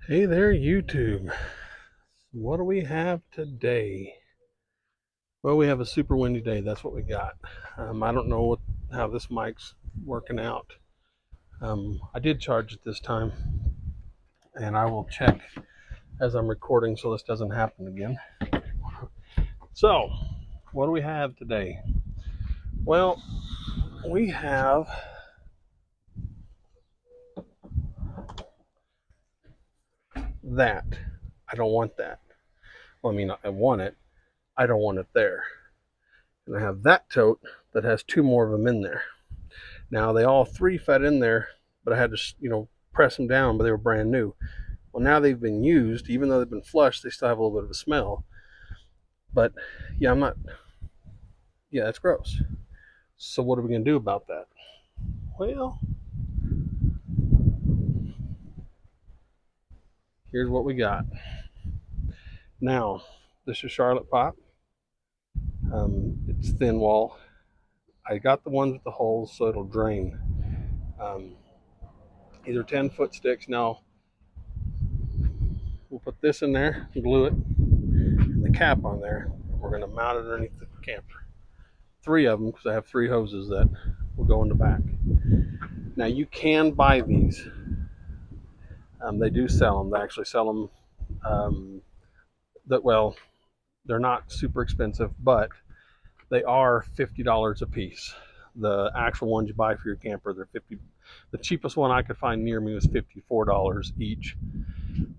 Hey there, YouTube. What do we have today? Well, we have a super windy day. That's what we got. I don't know how this mic's working out. I did charge it this time, and I will check as I'm recording so this doesn't happen again. So, what do we have today? Well, we have that. I don't want that. Well, I mean, I want it. I don't want it there. And I have that tote that has two more of them in there. Now they all three fed in there, but I had to, press them down, but they were brand new. Well, now they've been used, even though they've been flushed, they still have a little bit of a smell. But yeah, I'm not. Yeah, that's gross. So what are we gonna do about that? Well, here's what we got. Now, this is Charlotte Pop. It's thin wall. I got the ones with the holes so it'll drain. Um, these are 10-foot sticks. Now we'll put this in there, glue it, and the cap on there. We're gonna mount it underneath the camper. Three of them because I have three hoses that will go in the back. Now you can buy these. They do sell them. They actually sell them. Well, they're not super expensive, but they are $50 a piece. The actual ones you buy for your camper, they're 50. The cheapest one I could find near me was $54 each.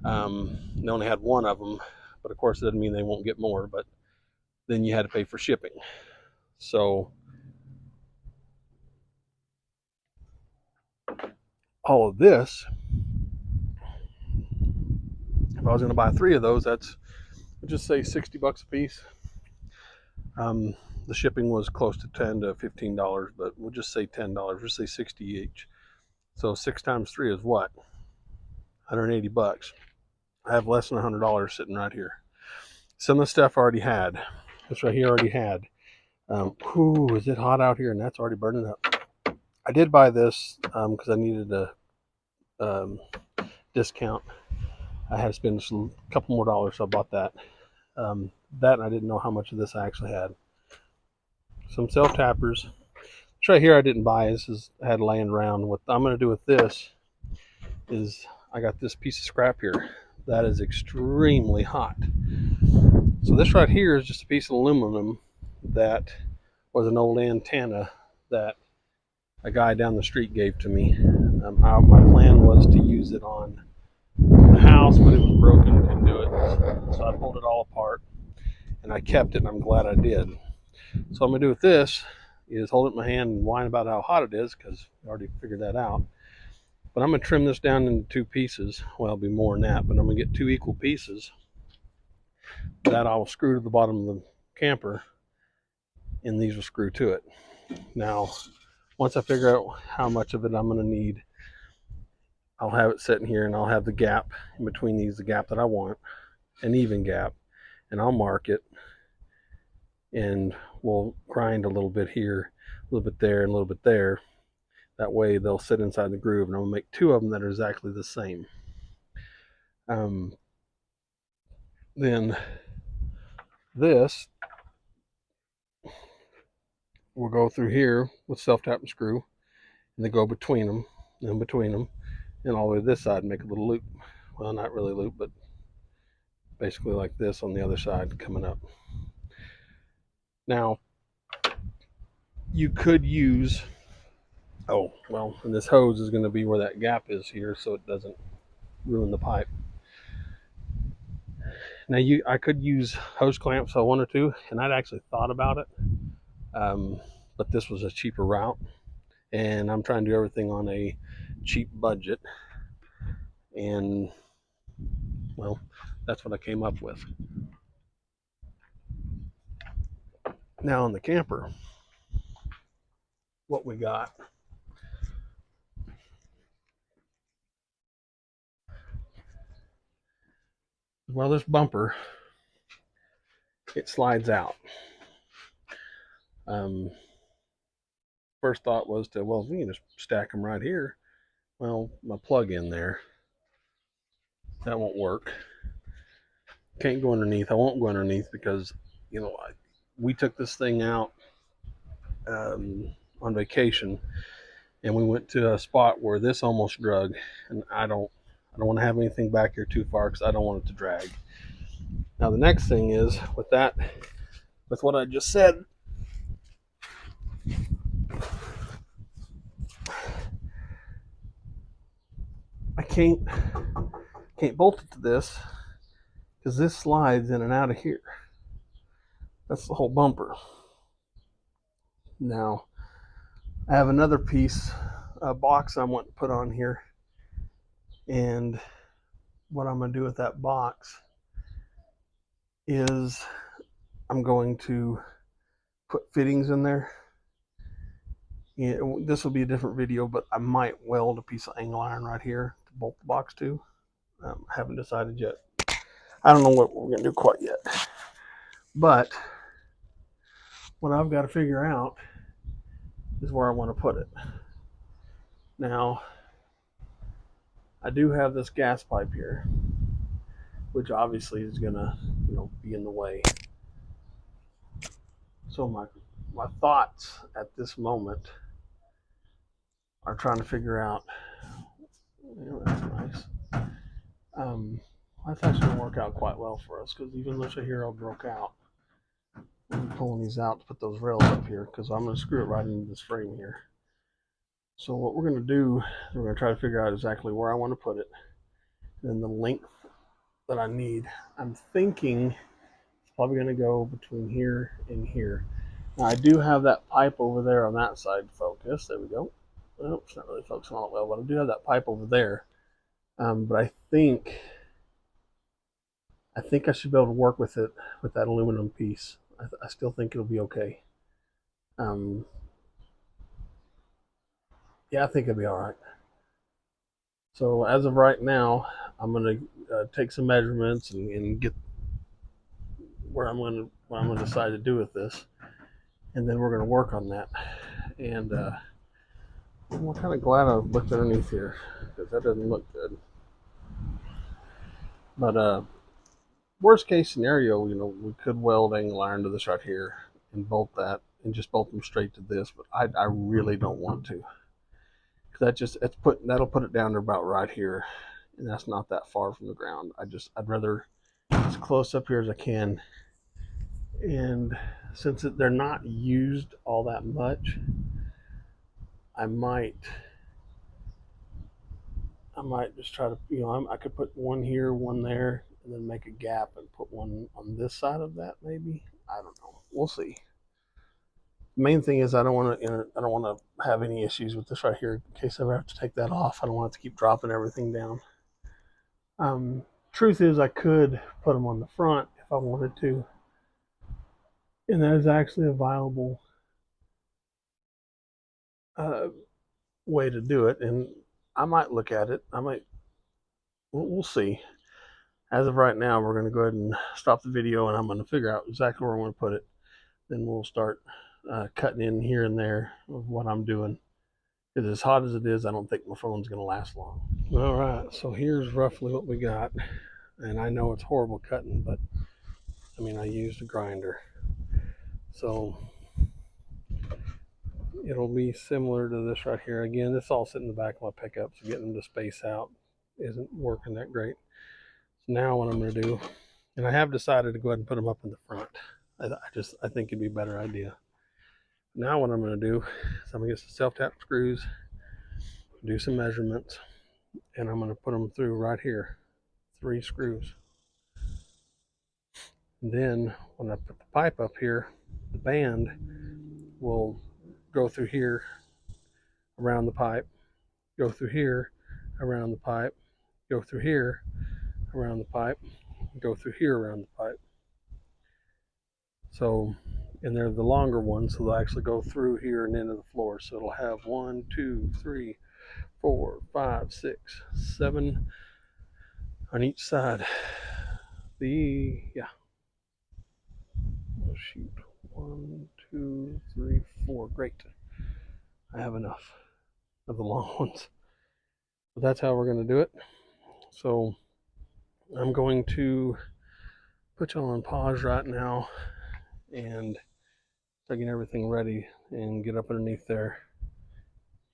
They only had one of them, but of course it doesn't mean they won't get more. But then you had to pay for shipping. So all of this, if I was going to buy three of those, that's, let's just say, $60 a piece. The shipping was close to $10 to $15, but we'll just say $10. We'll just say 60 each. So 6 times 3 is what? 180 bucks. I have less than $100 sitting right here. Some of the stuff I already had. This right here already had. Is it hot out here? And that's already burning up. I did buy this because I needed a discount. I had to spend a couple more dollars, so I bought that. That and I didn't know how much of this I actually had. Some self tappers. This right here I didn't buy. This is I had laying around. What I'm going to do with this is I got this piece of scrap here that is extremely hot. So this right here is just a piece of aluminum that was an old antenna that a guy down the street gave to me. My plan was to use it on the house, but it was broken. I couldn't do it. So I pulled it all apart and I kept it, and I'm glad I did. So what I'm going to do with this is hold it in my hand and whine about how hot it is because I already figured that out. But I'm going to trim this down into two pieces. Well, it'll be more than that, but I'm going to get two equal pieces that I'll screw to the bottom of the camper, and these will screw to it. Now, once I figure out how much of it I'm going to need, I'll have it sitting here, and I'll have the gap in between these, the gap that I want, an even gap, and I'll mark it, and we'll grind a little bit here, a little bit there, and a little bit there. That way they'll sit inside the groove, and I'll make two of them that are exactly the same. Then this will go through here with self-tap and screw, and they go between them, and between them, and all the way to this side and make a little loop. Well, not really loop, but basically like this on the other side coming up. Now, you could use, and this hose is going to be where that gap is here so it doesn't ruin the pipe. Now, I could use hose clamps if I wanted to, and I'd actually thought about it, but this was a cheaper route, and I'm trying to do everything on a cheap budget, and well, that's what I came up with. Now on the camper, what we got, well, this bumper, it slides out. Um, First thought was we can just stack them right here. Well, my plug in there, That won't work. Can't go underneath. I won't go underneath because, you know, we took this thing out on vacation, and we went to a spot where this almost drug, and I don't want to have anything back here too far because I don't want it to drag. Now the next thing is with that, with what I just said, I can't bolt it to this because this slides in and out of here. That's the whole bumper. Now I have another piece, a box I want to put on here, and what I'm going to do with that box is I'm going to put fittings in there. This will be a different video, but I might weld a piece of angle iron right here to bolt the box to. Haven't decided yet. I don't know what we're going to do quite yet. But what I've got to figure out is where I want to put it. Now, I do have this gas pipe here, which obviously is going to, be in the way. So my thoughts at this moment are trying to figure out, that's nice. That's actually going to work out quite well for us because even though the hero broke out, I'm pulling these out to put those rails up here because I'm going to screw it right into this frame here. So what we're going to do is we're going to try to figure out exactly where I want to put it and the length that I need. I'm thinking it's probably going to go between here and here. Now I do have that pipe over there on that side focused. There we go. Well, it's not really focusing on it well, but I do have that pipe over there. But I think I should be able to work with it with that aluminum piece. I still think it'll be okay. Yeah, I think it'll be all right. So as of right now, I'm gonna take some measurements and get what I'm gonna decide to do with this, and then we're gonna work on that. And I'm kind of glad I looked underneath here because that doesn't look good. But worst case scenario, we could weld angle iron to this right here and bolt that and just bolt them straight to this. But I really don't want to. That'll put it down to about right here, and that's not that far from the ground. I'd rather as close up here as I can. And since they're not used all that much, I might just try to, I could put one here, one there, and then make a gap and put one on this side of that. Maybe, I don't know. We'll see. The main thing is I don't want to have any issues with this right here in case I ever have to take that off. I don't want it to keep dropping everything down. Truth is, I could put them on the front if I wanted to, and that is actually a viable way to do it. And I might look at it. We'll see. As of right now, we're going to go ahead and stop the video, and I'm going to figure out exactly where I'm going to put it. Then we'll start cutting in here and there of what I'm doing. Because as hot as it is, I don't think my phone's going to last long. All right, so here's roughly what we got. And I know it's horrible cutting, but I used a grinder. So it'll be similar to this right here. Again, this all sitting in the back of my pickup, so getting them to space out isn't working that great. So now what I'm going to do, and I have decided to go ahead and put them up in the front. I think it'd be a better idea. Now what I'm going to do is I'm going to get some self-tap screws, do some measurements, and I'm going to put them through right here, 3 screws. And then when I put the pipe up here, the band will go through here, around the pipe, go through here, around the pipe, go through here, around the pipe, go through here, around the pipe. So, and they're the longer ones, so they'll actually go through here and into the floor. So it'll have 1, 2, 3, 4, 5, 6, 7 on each side. Oh shoot, 1, 2, 3, 4. Great. I have enough of the long ones. But that's how we're going to do it. So I'm going to put y'all on pause right now and start getting everything ready and get up underneath there.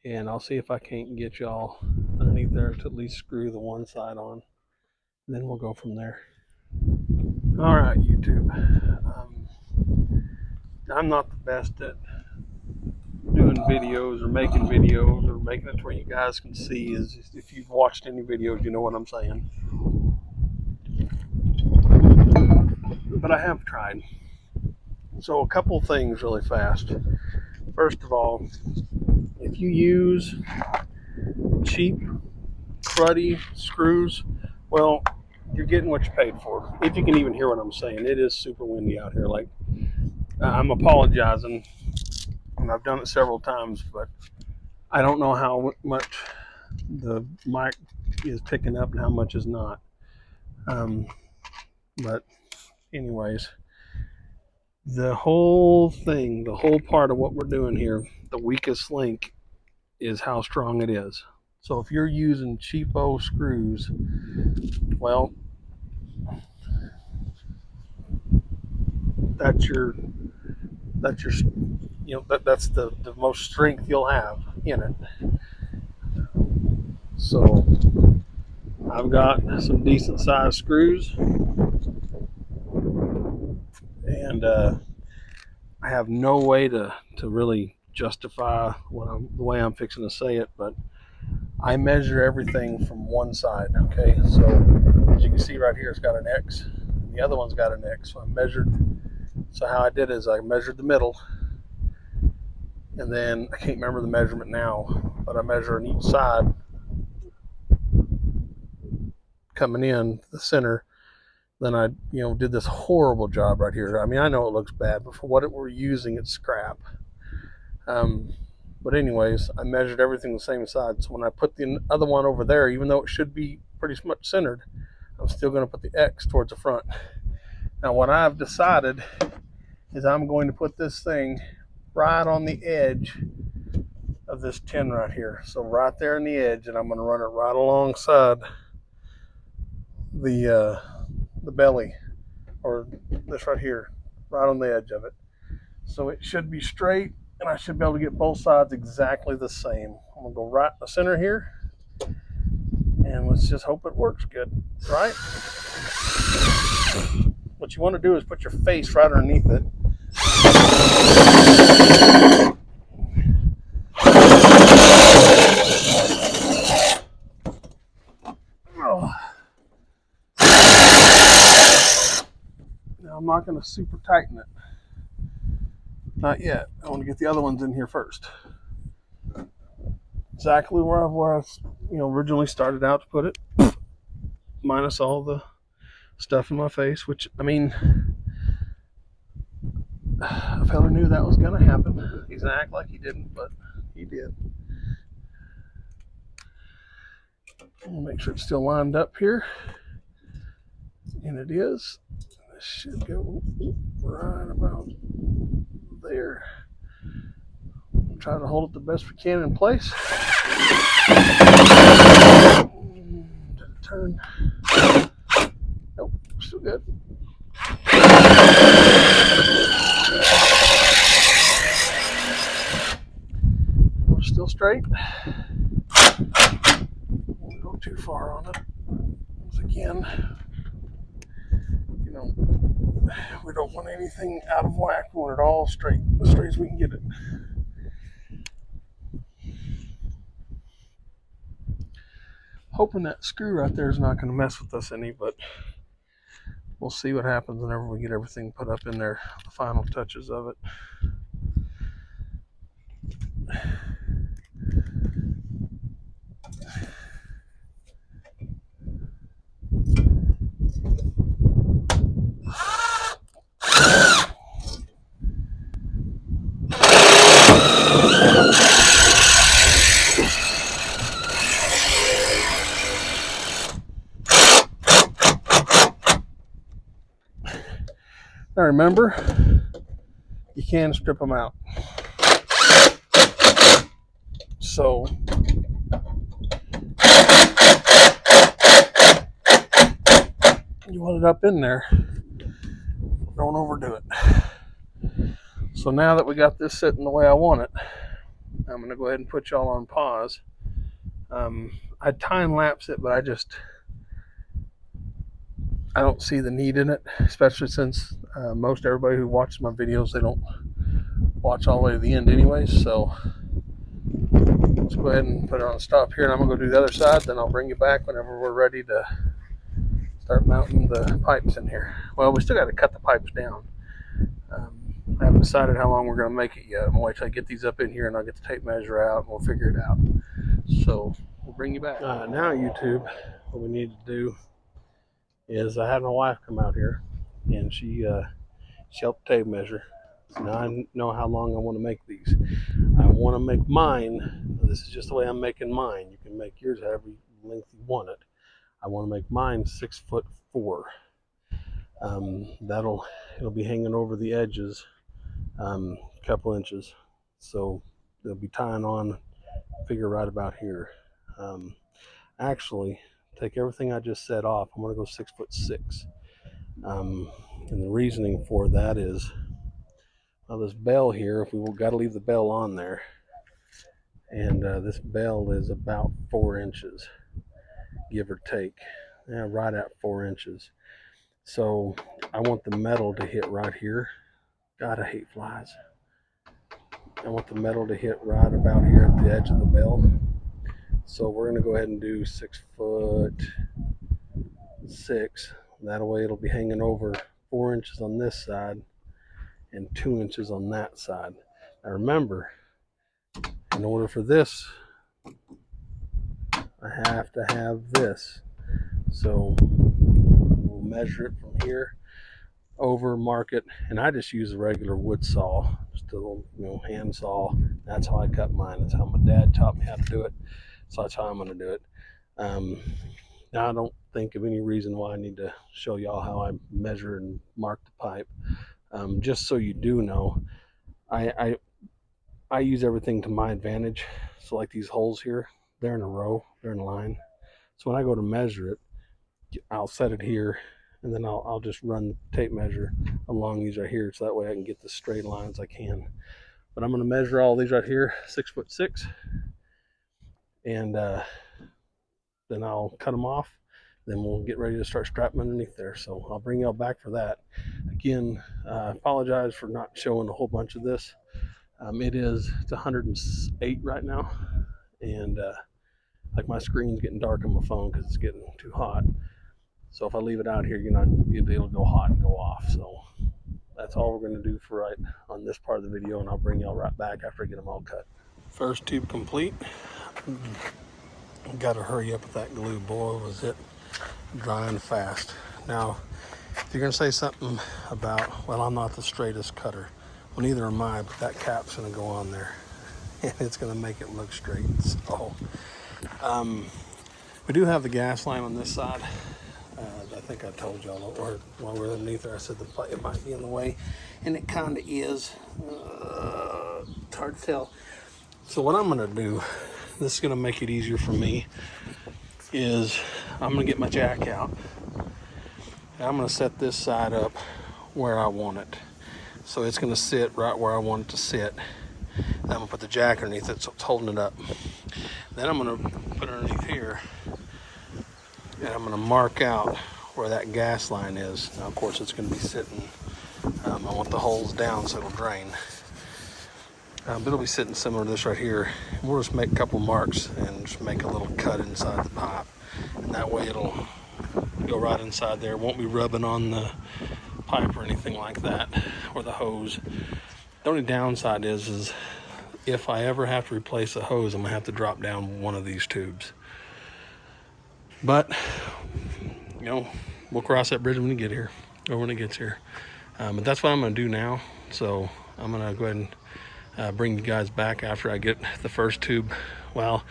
And I'll see if I can't get y'all underneath there to at least screw the one side on. And then we'll go from there. All right, YouTube. I'm not the best at doing videos or making it to where you guys can see. If you've watched any videos, you know what I'm saying. But I have tried. So a couple things really fast. First of all, if you use cheap, cruddy screws, well, you're getting what you paid for. If you can even hear what I'm saying, it is super windy out here. Like, I'm apologizing, and I've done it several times, but I don't know how much the mic is picking up and how much is not. But anyways, the whole thing, the whole part of what we're doing here, the weakest link is how strong it is. So if you're using cheapo screws, well, that's the most strength you'll have in it. So I've got some decent sized screws, and I have no way to really justify the way I'm fixing to say it, but I measure everything from one side. Okay, so as you can see right here, it's got an X. The other one's got an X. So I measured. So how I did is I measured the middle, and then I can't remember the measurement now, but I measure on each side coming in the center. Then I did this horrible job right here. I mean, I know it looks bad, but for what we're using, it's scrap. But anyways, I measured everything the same side. So when I put the other one over there, even though it should be pretty much centered, I'm still going to put the X towards the front. Now what I've decided is I'm going to put this thing right on the edge of this tin right here. So right there in the edge, and I'm going to run it right alongside the belly, or this right here, right on the edge of it. So it should be straight, and I should be able to get both sides exactly the same. I'm going to go right in the center here, and let's just hope it works good, right? What you want to do is put your face right underneath it. Now I'm not going to super tighten it. Not yet. I want to get the other ones in here first. Exactly where I originally started out to put it, minus all the stuff in my face, which, I mean, a fella knew that was going to happen. He's going to act like he didn't, but he did. I'll make sure it's still lined up here. And it is. This should go right about there. We'll try to hold it the best we can in place. Did it turn? Nope, still good. We're still straight. Won't go too far on it. Once again, we don't want anything out of whack. We want it all straight, as straight as we can get it. Hoping that screw right there is not going to mess with us any, but we'll see what happens whenever we get everything put up in there, the final touches of it. Now remember, you can strip them out. So you want it up in there, don't overdo it. So now that we got this sitting the way I want it, I'm going to go ahead and put y'all on pause. I time lapse it, but I don't see the need in it, especially since most everybody who watches my videos, they don't watch all the way to the end anyways. So let's go ahead and put it on stop here, and I'm gonna go do the other side. Then I'll bring you back whenever we're ready to start mounting the pipes in here. Well, we still got to cut the pipes down. I haven't decided how long we're gonna make it yet. I'm gonna wait till I get these up in here, and I'll get the tape measure out, and we'll figure it out. So we'll bring you back. Now YouTube, what we need to do is I had my wife come out here, and she helped tape measure. So now I know how long I want to make these. I want to make mine. This is just the way I'm making mine. You can make yours however length you want it. I want to make mine 6'4". It'll be hanging over the edges a couple inches, so they'll be tying on. Figure right about here. Actually, take everything I just said off. I'm going to go 6'6". And the reasoning for that is, well, this bell here, if we got to leave the bell on there, and this bell is about 4 inches, give or take, right at 4 inches. So I want the metal to hit right here. God, I hate flies. I want the metal to hit right about here at the edge of the bell. So we're going to go ahead and do 6'6". That way it'll be hanging over 4 inches on this side and 2 inches on that side. Now remember, in order for this, I have to have this. So we'll measure it from here over, mark it, and I just use a regular wood saw, just a little hand saw. That's how I cut mine. That's how my dad taught me how to do it. So that's how I'm going to do it. Now I don't think of any reason why I need to show y'all how I measure and mark the pipe. Just so you do know, I use everything to my advantage. So like these holes here, they're in a row, they're in a line. So when I go to measure it, I'll set it here, and then I'll just run the tape measure along these right here, so that way I can get the straight lines I can. But I'm going to measure all these right here, 6'6", and then I'll cut them off. Then we'll get ready to start strapping underneath there. So I'll bring y'all back for that. Again, I apologize for not showing a whole bunch of this. It's 108 right now, and like my screen's getting dark on my phone because it's getting too hot. So if I leave it out here, it'll go hot and go off. So that's all we're going to do for right on this part of the video, and I'll bring y'all right back after I get them all cut. First tube complete. Got to hurry up with that glue. Boy, was it drying fast. Now, if you're going to say something about, well, I'm not the straightest cutter, well, neither am I, but that cap's going to go on there, and it's going to make it look straight. So, we do have the gas line on this side. I think I told y'all, or while we're underneath there, I said it might be in the way, and it kind of is. It's hard to tell. So what I'm going to do, this is going to make it easier for me, is I'm going to get my jack out, and I'm going to set this side up where I want it. So it's going to sit right where I want it to sit. And I'm going to put the jack underneath it so it's holding it up. Then I'm going to put it underneath here, and I'm going to mark out where that gas line is. Now, of course, it's going to be sitting, I want the holes down so it'll drain. But it'll be sitting similar to this right here. We'll just make a couple marks and just make a little cut inside the pipe. And that way it'll go right inside there. It won't be rubbing on the pipe or anything like that, or the hose. The only downside is if I ever have to replace a hose, I'm going to have to drop down one of these tubes. But, we'll cross that bridge when we get here, or when it gets here. But that's what I'm going to do now. So I'm going to go ahead and bring you guys back after I get the first tube. Well,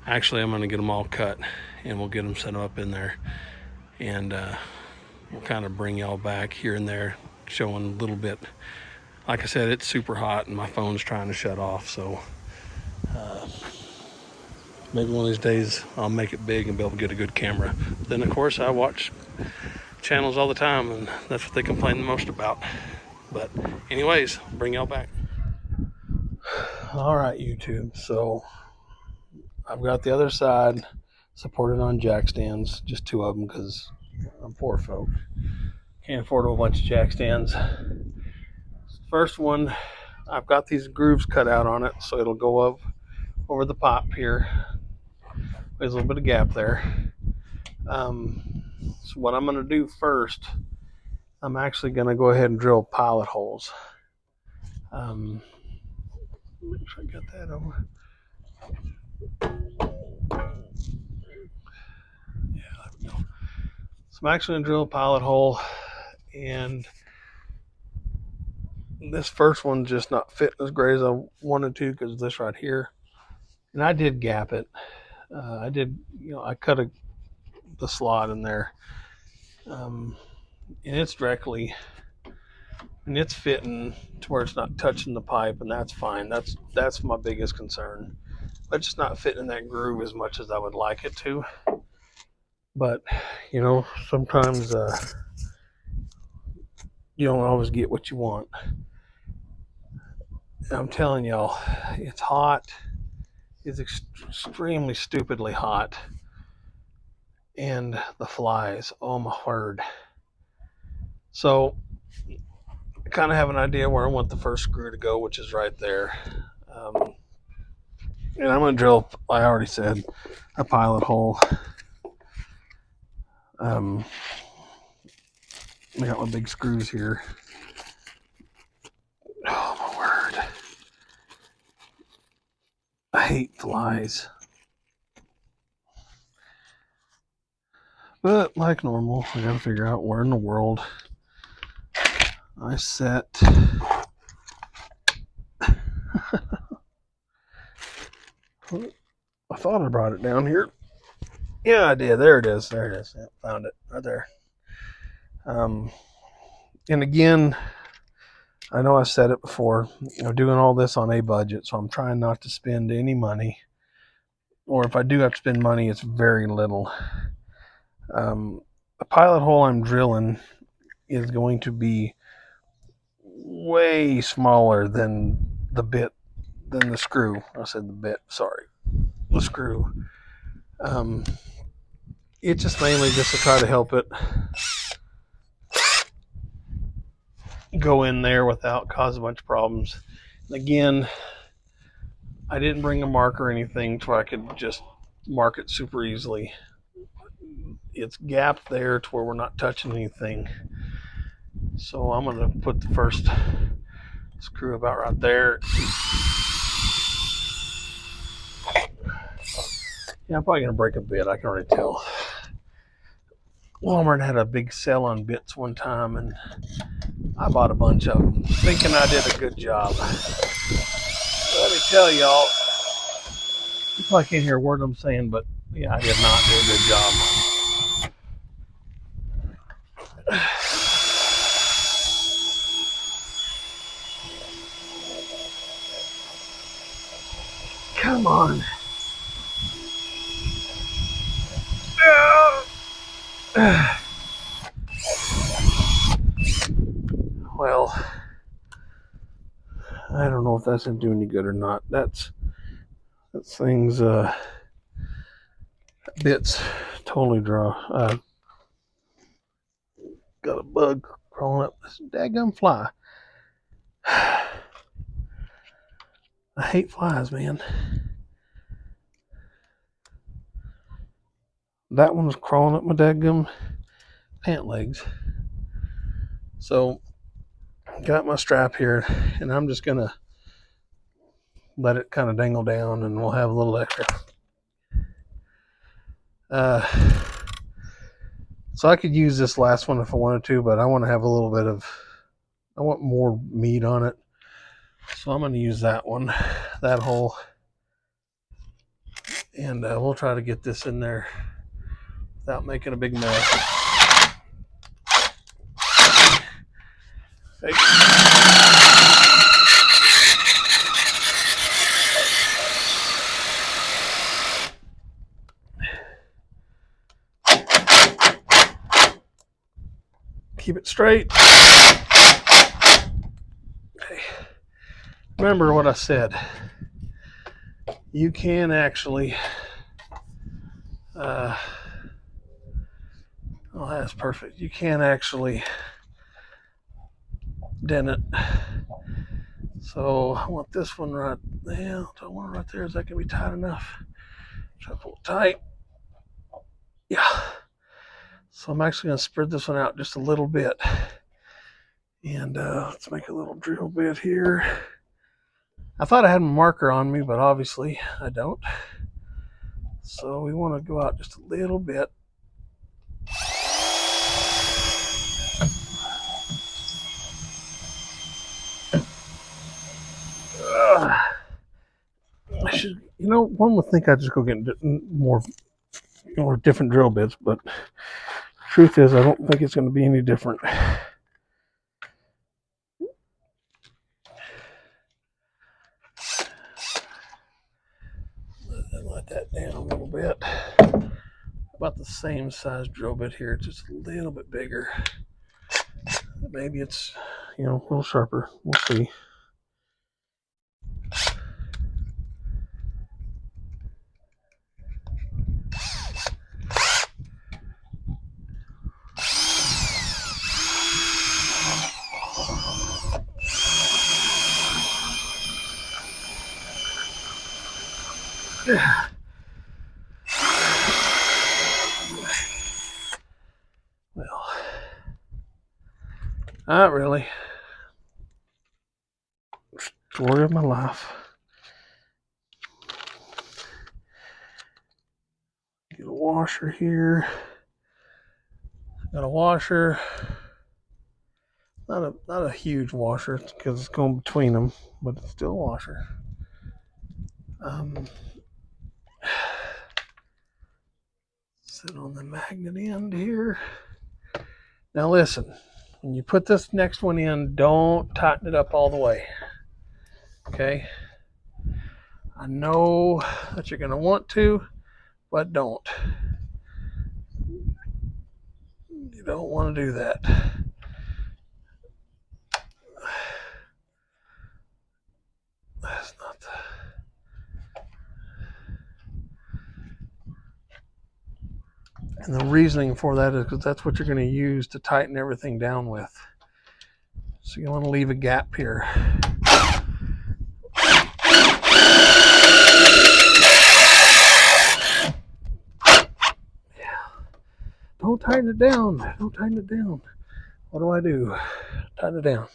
actually, I'm going to get them all cut, and we'll get them set up in there. And we'll kind of bring y'all back here and there, showing a little bit. Like I said, it's super hot, and my phone's trying to shut off. So maybe one of these days I'll make it big and be able to get a good camera. Then, of course, I watch channels all the time, and that's what they complain the most about. But anyways, bring y'all back. All right, YouTube. So I've got the other side supported on jack stands, just 2 of them because I'm poor folk. Can't afford a whole bunch of jack stands. First one, I've got these grooves cut out on it, so it'll go up over the pop here. There's a little bit of gap there. So what I'm going to do first, I'm actually going to go ahead and drill pilot holes. Make sure I got that over. Yeah, there we go. So I'm actually going to drill a pilot hole, and this first one's just not fitting as great as I wanted to because of this right here. And I did gap it. I cut the slot in there. And it's directly, and it's fitting to where it's not touching the pipe, and that's fine. That's my biggest concern. But it's not fitting in that groove as much as I would like it to. But, sometimes you don't always get what you want. And I'm telling y'all, it's hot. It's extremely stupidly hot. And the flies, oh my word. So I kind of have an idea where I want the first screw to go, which is right there. And I'm going to drill, I already said, a pilot hole. I got my big screws here. Oh my word. I hate flies. But like normal, I gotta figure out where in the world I set. I thought I brought it down here. Yeah, I did. There it is. There it is. Yeah, found it right there. And again, I know I said it before, doing all this on a budget, so I'm trying not to spend any money. Or if I do have to spend money, it's very little. The pilot hole I'm drilling is going to be way smaller than the screw. I said the bit, sorry. The screw. It's just mainly just to try to help it go in there without causing a bunch of problems. And again, I didn't bring a marker or anything to where I could just mark it super easily. It's gapped there to where we're not touching anything. So I'm going to put the first screw about right there. Yeah, I'm probably going to break a bit. I can already tell. Walmart had a big sale on bits one time, and I bought a bunch of them, thinking I did a good job. Let me tell y'all, you probably can't hear a word I'm saying, but yeah, I did not do a good job. Come on. Well, I don't know if that's gonna do any good or not. That thing's bit's totally dry. Got a bug crawling up this daggum fly. I hate flies, man. That one was crawling up my daggum pant legs. So, got my strap here, and I'm just gonna let it kind of dangle down, and we'll have a little extra. So I could use this last one if I wanted to, but I want to have a little bit of, I want more meat on it. So I'm going to use that one, that hole. And we'll try to get this in there without making a big mess. Okay. Keep it straight. Okay. Remember what I said. You can actually, oh, that's perfect. You can actually dent it. So I want this one right there. I want it right there. Is that going to be tight enough? Try to pull it tight. Yeah. So I'm actually going to spread this one out just a little bit. And let's make a little drill bit here. I thought I had my marker on me, but obviously I don't. So we want to go out just a little bit. I should, one would think I'd just go get more, different drill bits, but the truth is I don't think it's going to be any different. Let that down a little bit. About the same size drill bit here, just a little bit bigger. Maybe it's, a little sharper. We'll see. Well, not really. Story of my life. Get a washer here. Got a washer. Not a huge washer because it's going between them, but it's still a washer. Sit on the magnet end here. Now listen, when you put this next one in, don't tighten it up all the way. Okay? I know that you're going to want to, but don't. You don't want to do that. That's not the... And the reasoning for that is because that's what you're going to use to tighten everything down with. So you want to leave a gap here. Don't tighten it down. Don't tighten it down. What do? Tighten it down.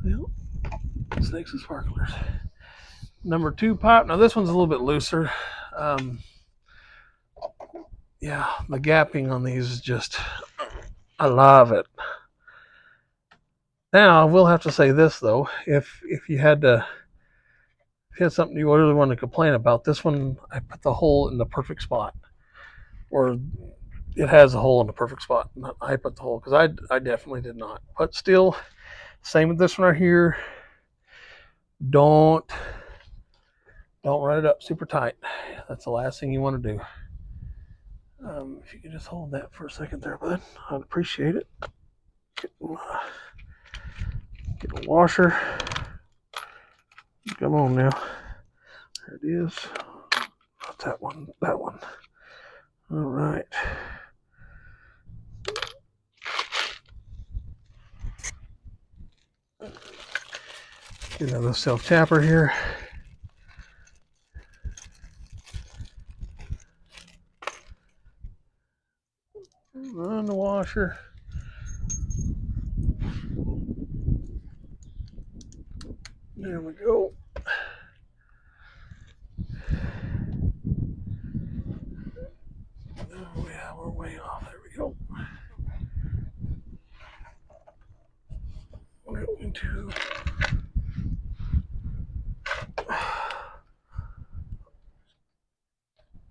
Well, snakes and sparklers. Number 2 pipe. Now this one's a little bit looser. Yeah, the gapping on these is just, I love it. Now I will have to say this though, if you had something you really want to complain about, this one I put the hole in the perfect spot, or it has a hole in the perfect spot. I put the hole because I definitely did not. But still, same with this one right here. Don't run it up super tight. That's the last thing you want to do. If you could just hold that for a second there, bud, I'd appreciate it. Get a washer. Come on now. There it is. Not that one. That one. All right. Get another self-tapper here. Run the washer. There we go. Oh yeah, we're way off. There we go. We're going to...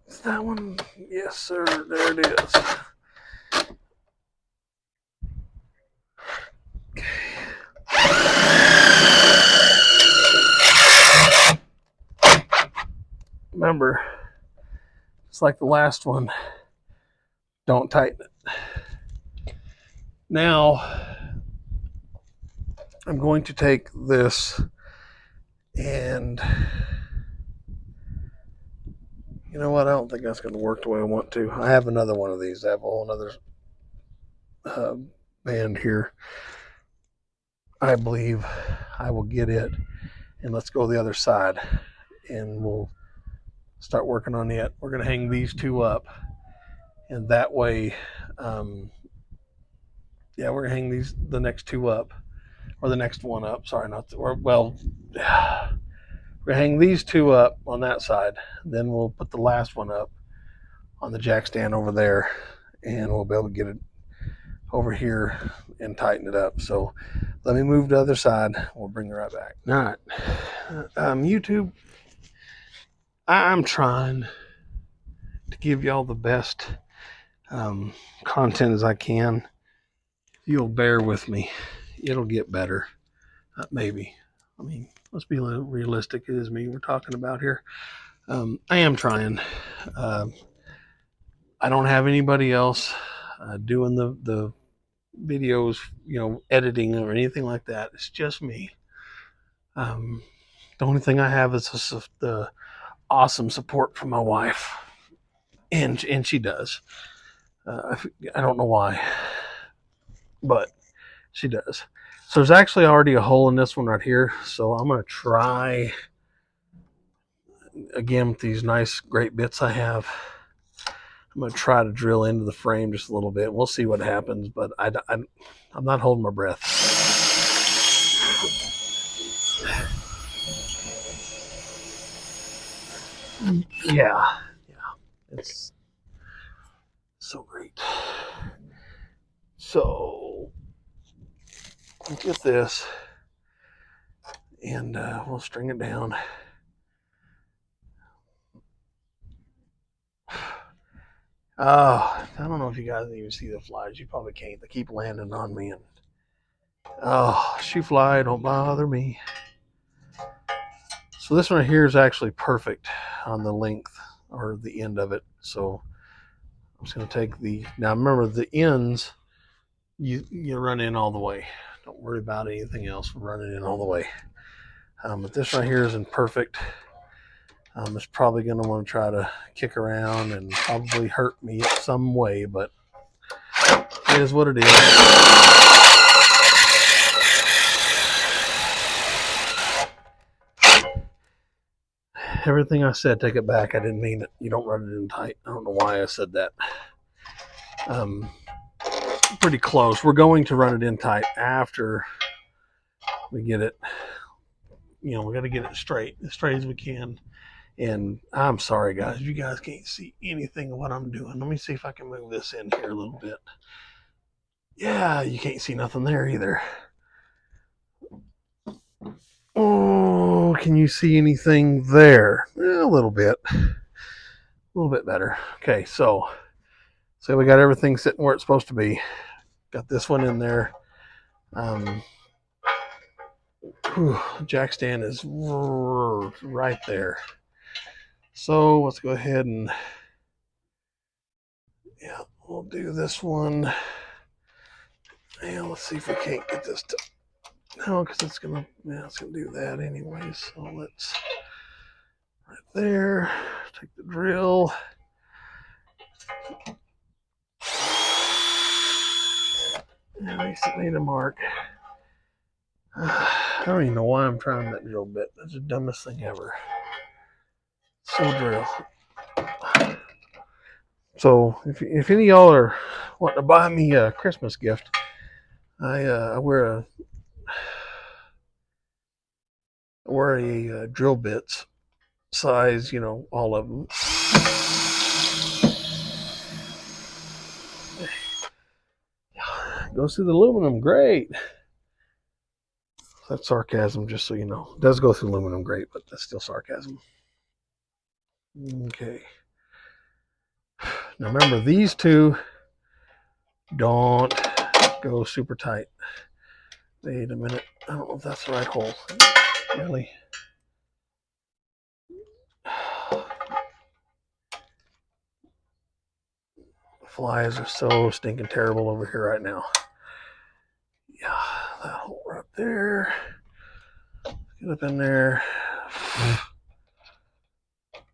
Is that one? Yes, sir. There it is. Remember, just like the last one, don't tighten it. Now I'm going to take this and you know what? I don't think that's going to work the way I want to. I have another one of these. I have a whole other band here. I believe I will get it, and let's go the other side, and we'll start working on it. We're going to hang these two up, and that way, yeah, we're going to hang the next two up, or the next one up. Sorry, not the, or, well, we're going to hang these two up on that side. Then we'll put the last one up on the jack stand over there, and we'll be able to get it over here and tighten it up. So let me move to the other side. We'll bring it right back. All right. YouTube, I'm trying to give y'all the best content as I can. If you'll bear with me, it'll get better. Maybe. I mean, let's be realistic. It is me we're talking about here. I am trying. I don't have anybody else doing the videos, editing or anything like that. It's just me. The only thing I have is the awesome support from my wife, and she does. I don't know why, but she does. So there's actually already a hole in this one right here. So I'm gonna try again with these nice great bits I have. I'm gonna try to drill into the frame just a little bit. We'll see what happens, but I'm not holding my breath. Yeah, it's so great. So we'll get this, and we'll string it down. I don't know if you guys even see the flies. You probably can't. They keep landing on me, and shoe fly, don't bother me. So this one right here is actually perfect on the length or the end of it. So I'm just going to take now remember the ends, you run in all the way. Don't worry about anything else. We're running in all the way. But this right here isn't perfect. It's probably going to want to try to kick around and probably hurt me some way, but it is what it is. Everything I said, take it back. I didn't mean it. You don't run it in tight. I don't know why I said that. Pretty close. We're going to run it in tight after we get it. We got to get it straight, as straight as we can. And I'm sorry, guys. You guys can't see anything of what I'm doing. Let me see if I can move this in here a little bit. Yeah, you can't see nothing there either. Oh, can you see anything there? A little bit. A little bit better. Okay, so we got everything sitting where it's supposed to be. Got this one in there. Jack stand is right there. So let's go ahead and we'll do this one. And let's see if we can't get this to no, because it's gonna do that anyway. So let's right there. Take the drill. And I made a mark. I don't even know why I'm trying that drill bit. That's the dumbest thing ever. So drill. So if any of y'all are wanting to buy me a Christmas gift, I wear a drill bits size, all of them. Goes through the aluminum, great. That's sarcasm, just so you know. It does go through aluminum, great, but that's still sarcasm. Okay. Now remember, these two don't go super tight. Wait a minute. I don't know if that's the right hole. Really? Flies are so stinking terrible over here right now. there. Get up in there.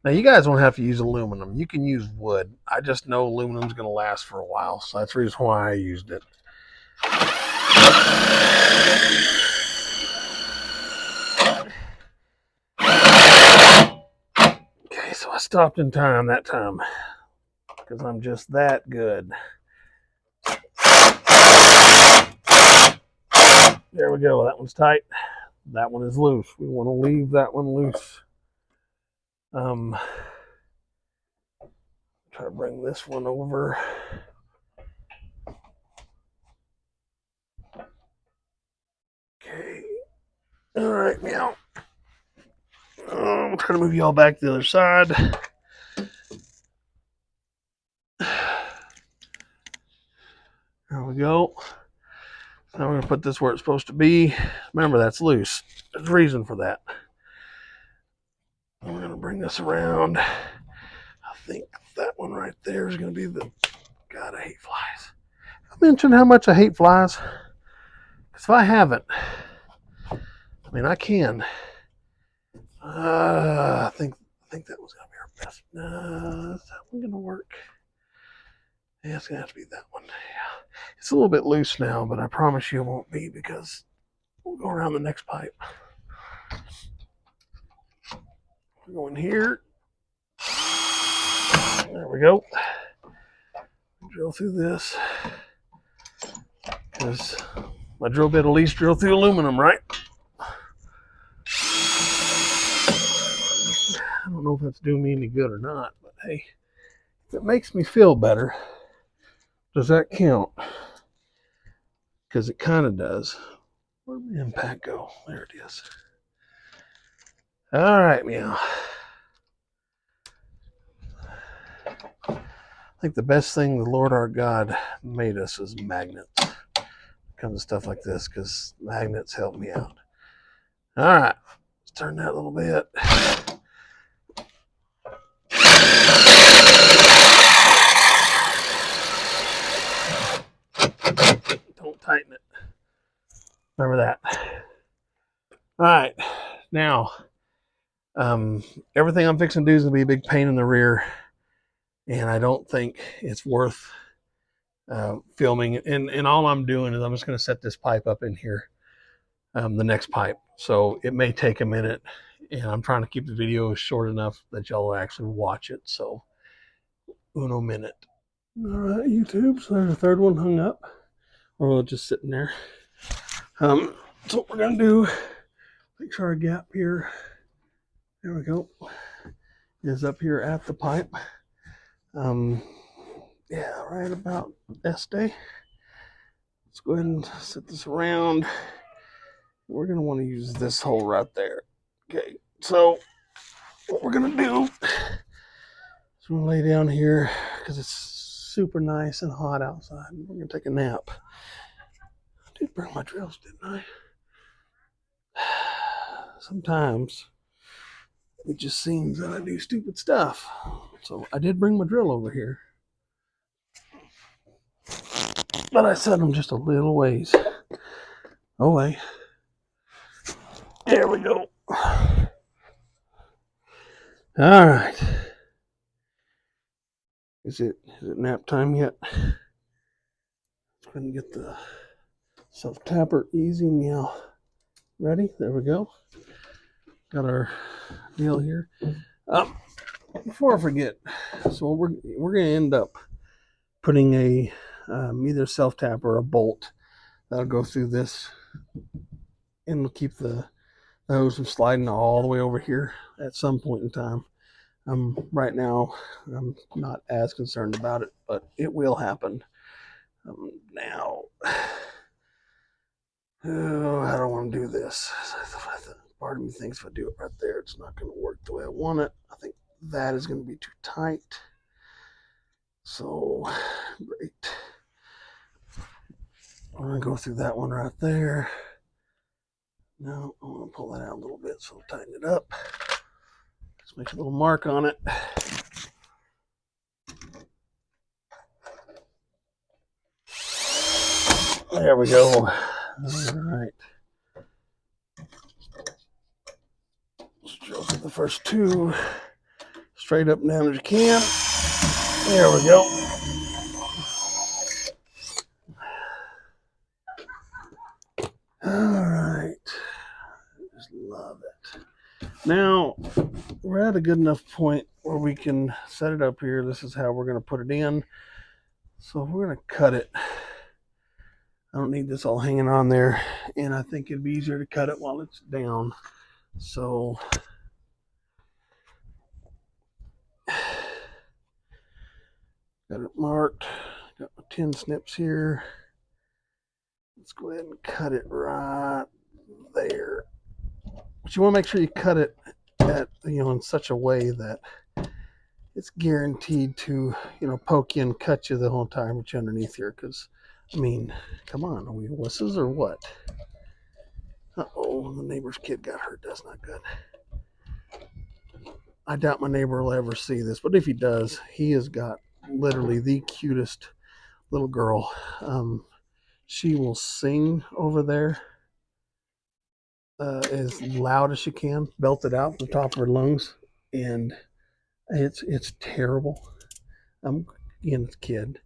Now you guys don't have to use aluminum. You can use wood. I just know aluminum's going to last for a while, so that's the reason why I used it. Okay, so I stopped in time that time because I'm just that good. There we go. That one's tight. That one is loose. We want to leave that one loose. Try to bring this one over. Okay. All right, now I'm trying to move y'all back to the other side. There we go. Now we're going to put this where it's supposed to be. Remember, that's loose. There's a reason for that. And we're going to bring this around. I think that one right there is going to be the... God, I hate flies. I mentioned how much I hate flies. Because if I haven't, I mean, I can. I think that was going to be our best. Is that one going to work? Yeah, it's going to have to be that one. Yeah. It's a little bit loose now, but I promise you it won't be because we'll go around the next pipe. We're going here. There we go. Drill through this because my drill bit at least drill through aluminum, right? I don't know if that's doing me any good or not, but hey, if it makes me feel better, does that count? Because it kind of does. Where'd the impact go? There it is. All right, meow. I think the best thing the Lord our God made us is magnets. When it comes to stuff like this, because magnets help me out. All right, let's turn that a little bit. Don't tighten it. Remember that. All right, now everything I'm fixing to do is going to be a big pain in the rear, and I don't think it's worth filming. And all I'm doing is I'm just going to set this pipe up in here, the next pipe. So it may take a minute, and I'm trying to keep the video short enough that y'all will actually watch it. So uno minute. All right, YouTube. So there's a third one hung up, or just sitting there. So what we're going to do, make sure our gap here, there we go, is up here at the pipe. Yeah, right about este. Let's go ahead and set this around. We're going to want to use this hole right there. Okay, so what we're going to do is we're going to lay down here because it's super nice and hot outside. We're going to take a nap. I did bring my drills, didn't I? Sometimes it just seems that I do stupid stuff. So I did bring my drill over here. But I set them just a little ways away. There we go. All right. Is it nap time yet? Let's go ahead and get the self-tapper easy now. Ready? There we go. Got our deal here. Before I forget, so we're going to end up putting a either self-tap or a bolt that'll go through this and will keep the hose from sliding all the way over here at some point in time. Right now, I'm not as concerned about it, but it will happen. Now, I don't want to do this. Part of me thinks if I do it right there, it's not going to work the way I want it. I think that is going to be too tight. So, great. I'm going to go through that one right there. Now, I'm going to pull that out a little bit so I'll tighten it up. Just make a little mark on it. There we go. All right. the first two straight up and down as you can. There we go. All right. Just love it. Now, we're at a good enough point where we can set it up here. This is how we're going to put it in. So we're going to cut it. I don't need this all hanging on there. And I think it'd be easier to cut it while it's down. So got it marked. Got my 10 snips here. Let's go ahead and cut it right there. But you want to make sure you cut it at, in such a way that it's guaranteed to, poke you and cut you the whole time with you underneath here. Because, come on, are we wusses or what? Uh-oh, the neighbor's kid got hurt. That's not good. I doubt my neighbor will ever see this, but if he does, he has got literally the cutest little girl. She will sing over there as loud as she can, belt it out from the top of her lungs, and it's terrible. Again, it's a kid.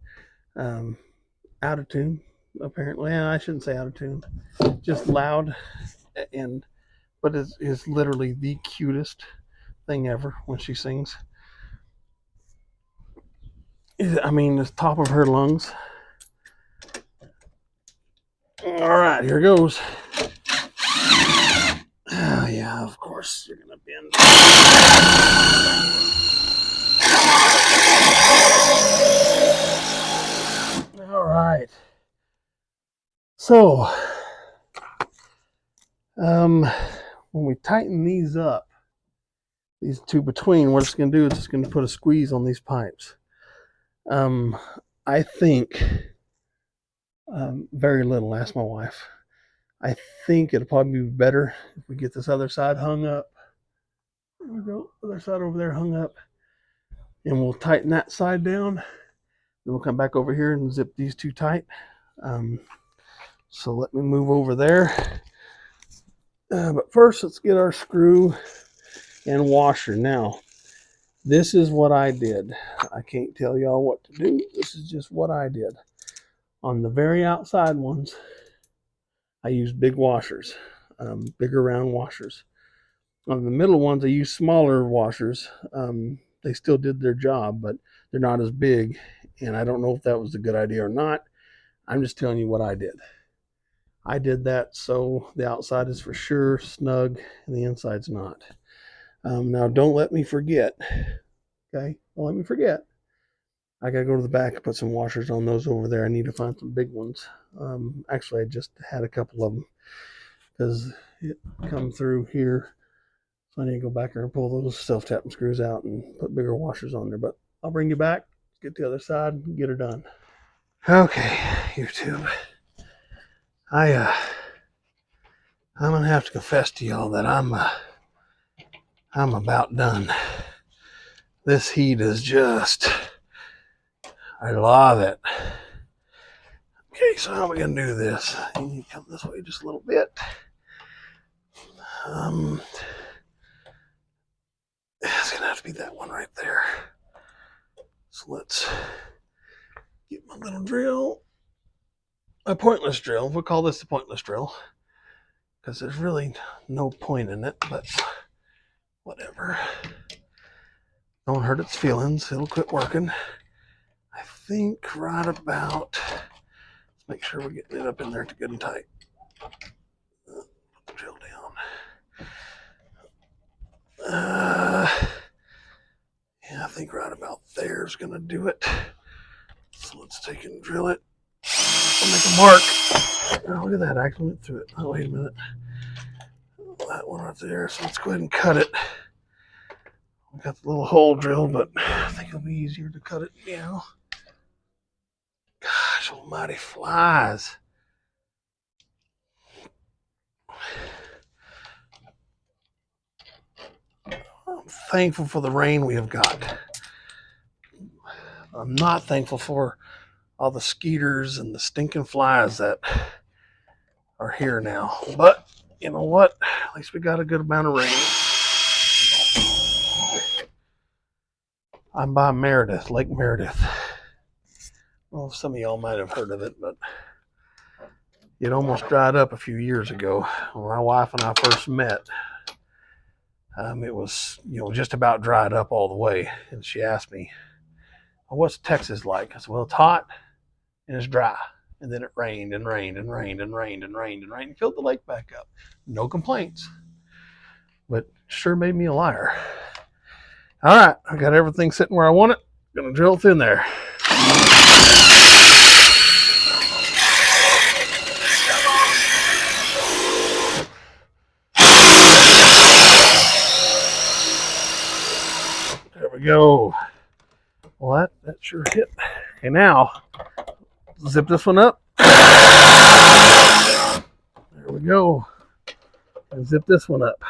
Out of tune, apparently. I shouldn't say out of tune. Just loud, but it's literally the cutest thing ever when she sings. The top of her lungs. All right, here goes. Oh, yeah, of course you're going to bend. All right. So, when we tighten these up, these two between, what it's going to do is it's going to put a squeeze on these pipes. I think very little. Ask my wife. I think it'll probably be better if we get this other side hung up. There we go. Other side over there hung up. And we'll tighten that side down. Then we'll come back over here and zip these two tight. So let me move over there. But first, let's get our screw and washer. Now, this is what I did. I can't tell y'all what to do. This is just what I did. On the very outside ones, I used big washers, bigger round washers. On the middle ones, I used smaller washers. They still did their job, but they're not as big. And I don't know if that was a good idea or not. I'm just telling you what I did. I did that so the outside is for sure snug and the inside's not. Now, don't let me forget. Okay? Don't let me forget. I got to go to the back and put some washers on those over there. I need to find some big ones. Actually, I just had a couple of them because it come through here. So I need to go back there and pull those self-tapping screws out and put bigger washers on there. But I'll bring you back, get the other side, and get her done. Okay, YouTube. I'm going to have to confess to y'all that I'm about done. This heat is just... I love it. Okay, so how am I going to do this? You need to come this way just a little bit. It's going to have to be that one right there. So let's get my little drill. A pointless drill. We'll call this the pointless drill. Because there's really no point in it, but whatever. Don't hurt its feelings. It'll quit working. I think right about, let's make sure we're getting it up in there good and tight. Put the drill down. Yeah, I think right about there is going to do it. So let's take and drill it. I'll make a mark. Oh, look at that. I actually went through it. Oh, wait a minute. That one right there. So let's go ahead and cut it. We got the little hole drilled, but I think it'll be easier to cut it now. Gosh almighty, flies. I'm thankful for the rain we have got. I'm not thankful for all the skeeters and the stinking flies that are here now. But you know what? At least we got a good amount of rain. I'm by Meredith, Lake Meredith. Well, some of y'all might have heard of it, but it almost dried up a few years ago. When my wife and I first met, it was, just about dried up all the way. And she asked me, well, what's Texas like? I said, well, it's hot and it's dry. And then it rained and rained and rained and rained and rained and rained and filled the lake back up. No complaints, but sure made me a liar. All right, I got everything sitting where I want it. Gonna drill it in there. There we go. Well, that sure hit. Okay, now zip this one up. There we go. And zip this one up.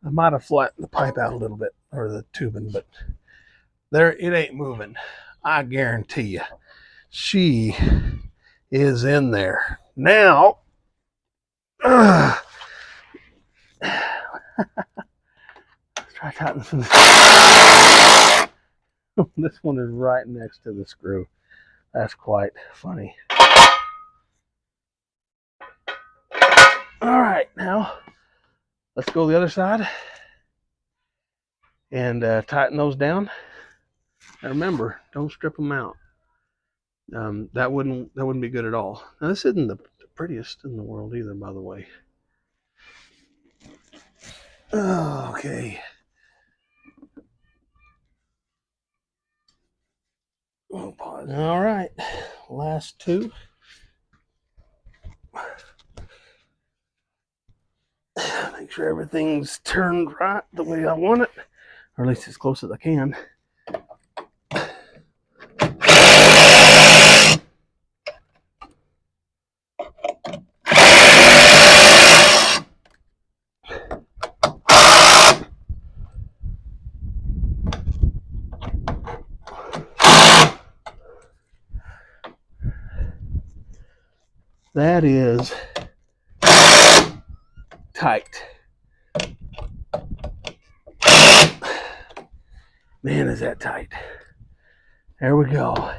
I might have flattened the pipe out a little bit, or the tubing, but there, it ain't moving. I guarantee you. She is in there. Now, let's try tightening this. This one is right next to the screw. That's quite funny. All right, now let's go the other side and tighten those down. And remember, don't strip them out. That wouldn't be good at all. Now, this isn't the prettiest in the world either, by the way. Okay. We'll pause. All right, last two. Make sure everything's turned right the way I want it, or at least as close as I can. That is tight. Man, is that tight. There we go.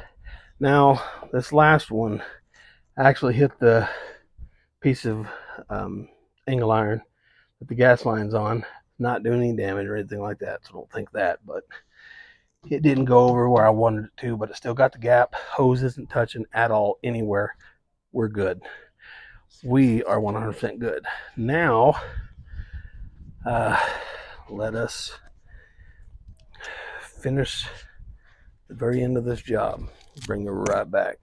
Now, this last one actually hit the piece of angle iron that the gas line's on. Not doing any damage or anything like that, so don't think that, but it didn't go over where I wanted it to, but it still got the gap. Hose isn't touching at all anywhere. We're good. We are 100% good. Now, let us finish the very end of this job. Bring it right back.